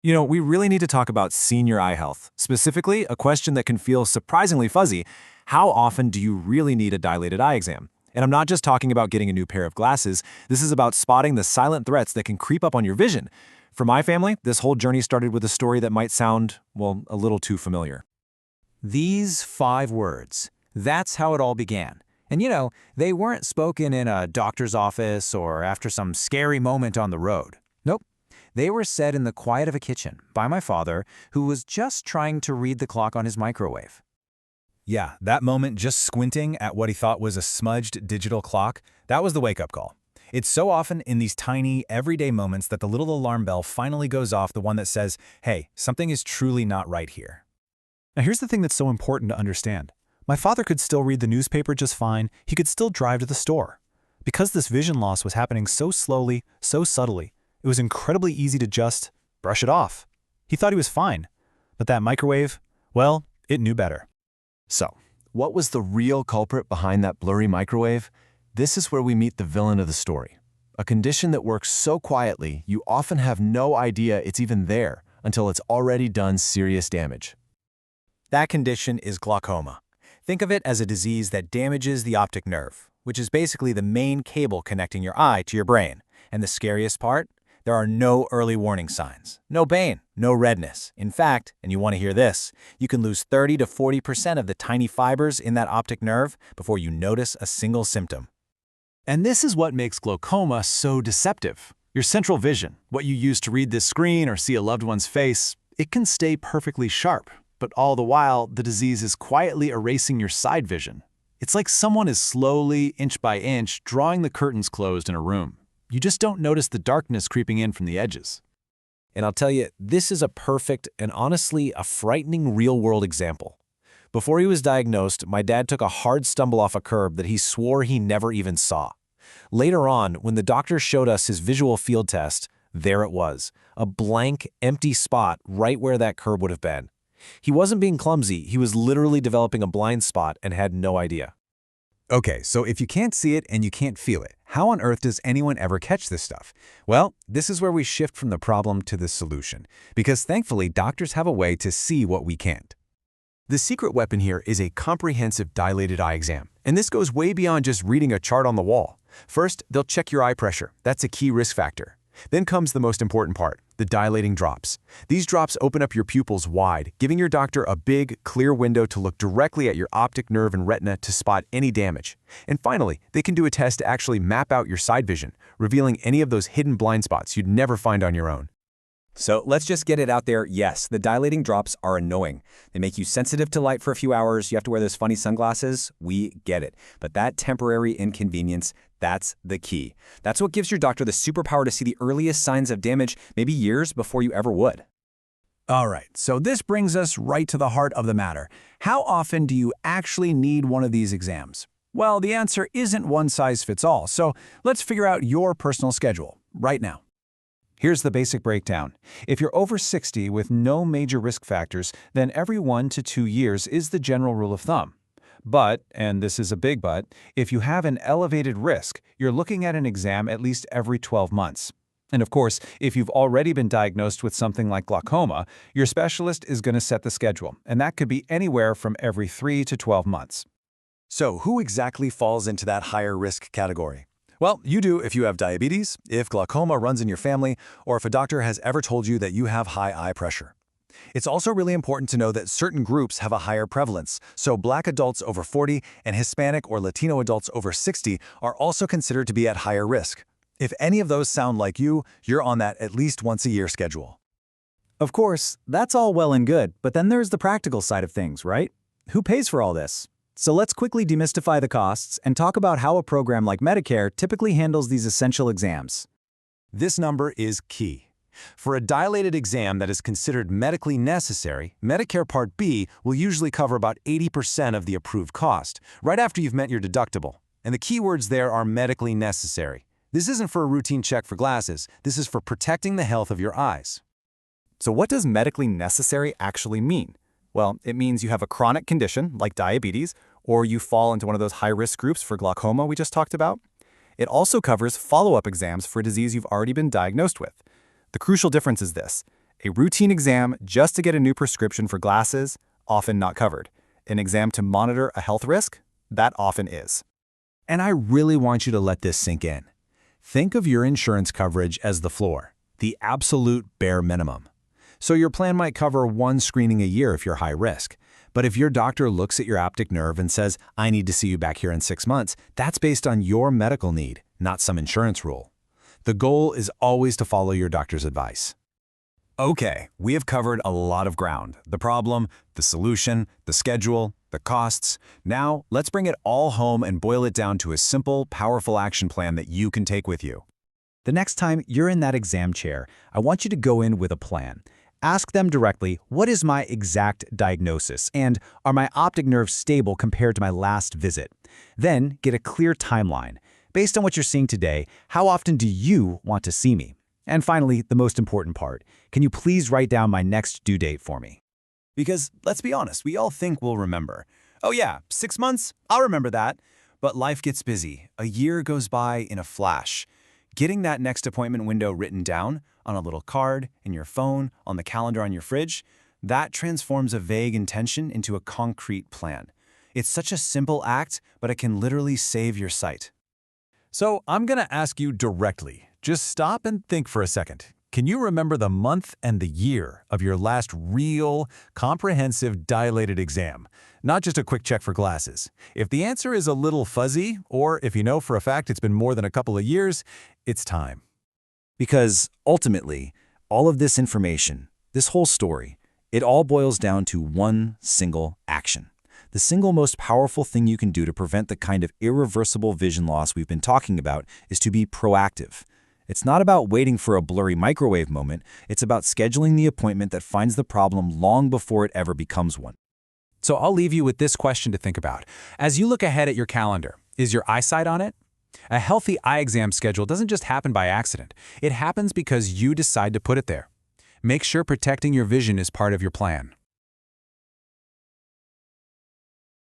We really need to talk about senior eye health. Specifically, a question that can feel surprisingly fuzzy. How often do you really need a dilated eye exam? And I'm not just talking about getting a new pair of glasses. This is about spotting the silent threats that can creep up on your vision. For my family, this whole journey started with a story that might sound, well, a little too familiar. These 5 words. That's how it all began. And they weren't spoken in a doctor's office or after some scary moment on the road. Nope. They were said in the quiet of a kitchen by my father, who was just trying to read the clock on his microwave. Yeah, that moment just squinting at what he thought was a smudged digital clock, that was the wake-up call. It's so often in these tiny, everyday moments that the little alarm bell finally goes off, the one that says, hey, something is truly not right here. Now here's the thing that's so important to understand. My father could still read the newspaper just fine. He could still drive to the store. Because this vision loss was happening so slowly, so subtly, it was incredibly easy to just brush it off. He thought he was fine. But that microwave, well, it knew better. So, what was the real culprit behind that blurry microwave? This is where we meet the villain of the story. A condition that works so quietly, you often have no idea it's even there until it's already done serious damage. That condition is glaucoma. Think of it as a disease that damages the optic nerve, which is basically the main cable connecting your eye to your brain. And the scariest part? There are no early warning signs, no pain, no redness. In fact, and you want to hear this, you can lose 30 to 40% of the tiny fibers in that optic nerve before you notice a single symptom. And this is what makes glaucoma so deceptive. Your central vision, what you use to read this screen or see a loved one's face, it can stay perfectly sharp, but all the while, the disease is quietly erasing your side vision. It's like someone is slowly, inch by inch, drawing the curtains closed in a room. You just don't notice the darkness creeping in from the edges. And I'll tell you, this is a perfect and honestly a frightening real-world example. Before he was diagnosed, my dad took a hard stumble off a curb that he swore he never even saw. Later on, when the doctor showed us his visual field test, there it was, a blank, empty spot right where that curb would have been. He wasn't being clumsy, he was literally developing a blind spot and had no idea. Okay, so if you can't see it and you can't feel it, how on earth does anyone ever catch this stuff? Well, this is where we shift from the problem to the solution, because thankfully doctors have a way to see what we can't. The secret weapon here is a comprehensive dilated eye exam, and this goes way beyond just reading a chart on the wall. First, they'll check your eye pressure. That's a key risk factor. Then comes the most important part, the dilating drops. These drops open up your pupils wide, giving your doctor a big, clear window to look directly at your optic nerve and retina to spot any damage. And finally, they can do a test to actually map out your side vision, revealing any of those hidden blind spots you'd never find on your own. So let's just get it out there. Yes, the dilating drops are annoying. They make you sensitive to light for a few hours. You have to wear those funny sunglasses. We get it. But that temporary inconvenience, that's the key. That's what gives your doctor the superpower to see the earliest signs of damage, maybe years before you ever would. All right, so this brings us right to the heart of the matter. How often do you actually need one of these exams? Well, the answer isn't one size fits all, so let's figure out your personal schedule right now. Here's the basic breakdown. If you're over 60 with no major risk factors, then every 1 to 2 years is the general rule of thumb. But, and this is a big but, if you have an elevated risk, you're looking at an exam at least every 12 months. And of course, if you've already been diagnosed with something like glaucoma, your specialist is going to set the schedule, and that could be anywhere from every 3 to 12 months. So who exactly falls into that higher risk category? Well, you do if you have diabetes, if glaucoma runs in your family, or if a doctor has ever told you that you have high eye pressure. It's also really important to know that certain groups have a higher prevalence, so Black adults over 40 and Hispanic or Latino adults over 60 are also considered to be at higher risk. If any of those sound like you, you're on that at least once a year schedule. Of course, that's all well and good, but then there's the practical side of things, right? Who pays for all this? So let's quickly demystify the costs and talk about how a program like Medicare typically handles these essential exams. This number is key. For a dilated exam that is considered medically necessary, Medicare Part B will usually cover about 80% of the approved cost, right after you've met your deductible. And the key words there are medically necessary. This isn't for a routine check for glasses. This is for protecting the health of your eyes. So what does medically necessary actually mean? Well, it means you have a chronic condition like diabetes, or you fall into one of those high-risk groups for glaucoma we just talked about. It also covers follow-up exams for a disease you've already been diagnosed with. The crucial difference is this. A routine exam just to get a new prescription for glasses, often not covered. An exam to monitor a health risk, that often is. And I really want you to let this sink in. Think of your insurance coverage as the floor, the absolute bare minimum. So your plan might cover one screening a year if you're high risk. But if your doctor looks at your optic nerve and says, I need to see you back here in 6 months, that's based on your medical need, not some insurance rule. The goal is always to follow your doctor's advice. Okay, we have covered a lot of ground. The problem, the solution, the schedule, the costs. Now, let's bring it all home and boil it down to a simple, powerful action plan that you can take with you. The next time you're in that exam chair, I want you to go in with a plan. Ask them directly, what is my exact diagnosis, and are my optic nerves stable compared to my last visit? Then get a clear timeline. Based on what you're seeing today, how often do you want to see me? And finally, the most important part, can you please write down my next due date for me? Because, let's be honest, we all think we'll remember. Oh yeah, 6 months? I'll remember that. But life gets busy. A year goes by in a flash. Getting that next appointment window written down on a little card, in your phone, on the calendar on your fridge, that transforms a vague intention into a concrete plan. It's such a simple act, but it can literally save your sight. So I'm going to ask you directly. Just stop and think for a second. Can you remember the month and the year of your last real, comprehensive dilated exam? Not just a quick check for glasses. If the answer is a little fuzzy, or if you know for a fact it's been more than a couple of years, it's time. Because ultimately, all of this information, this whole story, it all boils down to one single action. The single most powerful thing you can do to prevent the kind of irreversible vision loss we've been talking about is to be proactive. It's not about waiting for a blurry microwave moment, it's about scheduling the appointment that finds the problem long before it ever becomes one. So I'll leave you with this question to think about. As you look ahead at your calendar, is your eyesight on it? A healthy eye exam schedule doesn't just happen by accident. It happens because you decide to put it there. Make sure protecting your vision is part of your plan.